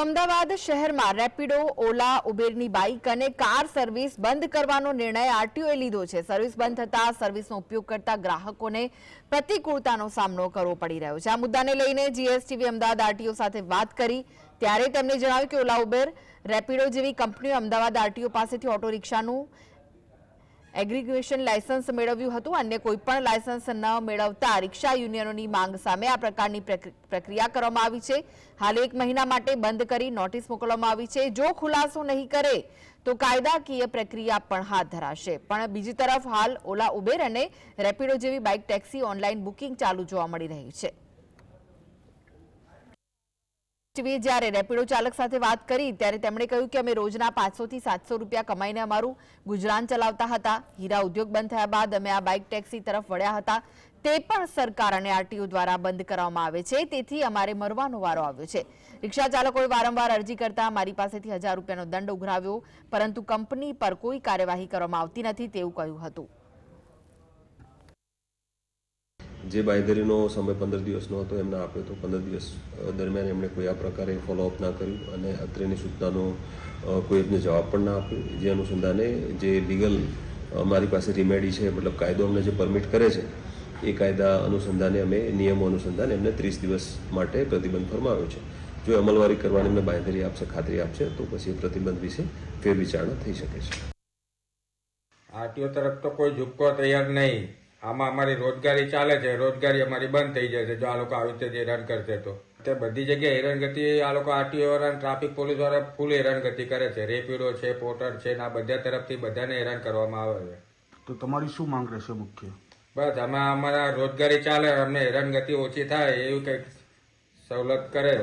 અમદાવાદ શહેરમાં રેપિડો, ઓલા, ઉબેરની બાઇક અને car service બંધ કરવાનો નિર્ણય આરટીઓએ લીધો છે. સર્વિસ બંધ થતા સર્વિસનો ઉપયોગ કરતા ગ્રાહકોને પ્રતિકૂળતાનો સામનો કરવો પડી રહ્યો છે. આ મુદ્દાને લઈને જીએસટીવી અમદાવાદ આરટીઓ સાથે વાત કરી ત્યારે તેમણે જણાવ્યું કે ઓલા, ઉબેર, રેપિડો જેવી કંપનીઓ અમદાવાદ આરટીઓ પાસેથી ઓટો રિક્ષાનું એગ્રીગેશન લાયસન્સ મેળવ્યું હતું. અન્ય કોઈપણ લાયસન્સ ન મેળવતા રિક્ષા યુનિયનોની માંગ સામે આ પ્રકારની પ્રક્રિયા કરવામાં આવી છે. હાલ 1 મહિના માટે બંધ કરી નોટિસ મોકલવામાં આવી છે. જો ખુલાસો નહીં કરે તો કાયદાકીય પ્રક્રિયા પણ હાથ ધરાશે. પણ બીજી તરફ હાલ ઓલા, ઉબેર અને રેપિડો જેવી બાઇક ટેક્સી ઓનલાઈન બુકિંગ ચાલુ જોવા મળી રહી છે. જ્યારે રેપિડો ચાલક સાથે વાત કરી ત્યારે તેમણે કહ્યું કે અમે રોજના 500 થી 700 રૂપિયા કમાઈને અમારું ગુજરાન ચલાવતા હતા. હીરા ઉદ્યોગ બંધ થયા બાદ અમે આ બાઇક ટેક્સી તરફ વળ્યા હતા. તે પણ સરકાર અને આરટીઓ દ્વારા બંધ કરવામાં આવે છે. તેથી અમારે મરવાનો વારો આવ્યો છે. રિક્ષા ચાલકોએ વારંવાર અરજી કરતા મારી પાસેથી 1000 રૂપિયાનો દંડ ઉઘરાવ્યો, પરંતુ કંપની પર કોઈ કાર્યવાહી કરવામાં આવતી નથી તેવું કહ્યું હતું. જે બાંયધરીનો સમય 15 દિવસનો હતો એમને આપ્યો તો 15 દિવસ દરમિયાન એમણે કોઈ આ પ્રકારે ફોલોઅપ ના કર્યું અને અત્રેની સૂચનાનો કોઈ એમને જવાબ પણ ના આપ્યો. જે અનુસંધાને જે લીગલ મારી પાસે રિમેડી છે, મતલબ કાયદો અમને જે પરમિટ કરે છે એ કાયદા અનુસંધાને અમે નિયમો અનુસંધાને એમને 30 દિવસ માટે પ્રતિબંધ ફરમાવ્યો છે. જો અમલવારી કરવાની એમને બાંયધરી આપશે, ખાતરી આપશે તો પછી એ પ્રતિબંધ વિશે ફેરવિચારણા થઈ શકે છે. આરટીઓ તરફ તો કોઈ ઝુકવો તૈયાર નહીં. આમાં અમારી રોજગારી ચાલે છે, રોજગારી અમારી બંધ થઈ જશે જો આ લોકો આવી રીતે હેરાન કરશે તો. તે બધી જગ્યાએ હેરાનગતિ આ લોકો આરટીઓ વાળા, ટ્રાફિક પોલીસ વાળા ફૂલ હેરાનગતિ કરે છે. રેપિડો છે, પોર્ટર છે, આ બધા તરફથી બધાને હેરાન કરવામાં આવે છે. તો તમારી શું માંગ રહેશે મુખ્ય? બસ આમાં અમારા રોજગારી ચાલે, અમને હેરાનગતિ ઓછી થાય એવું કંઈક સવલત કરે.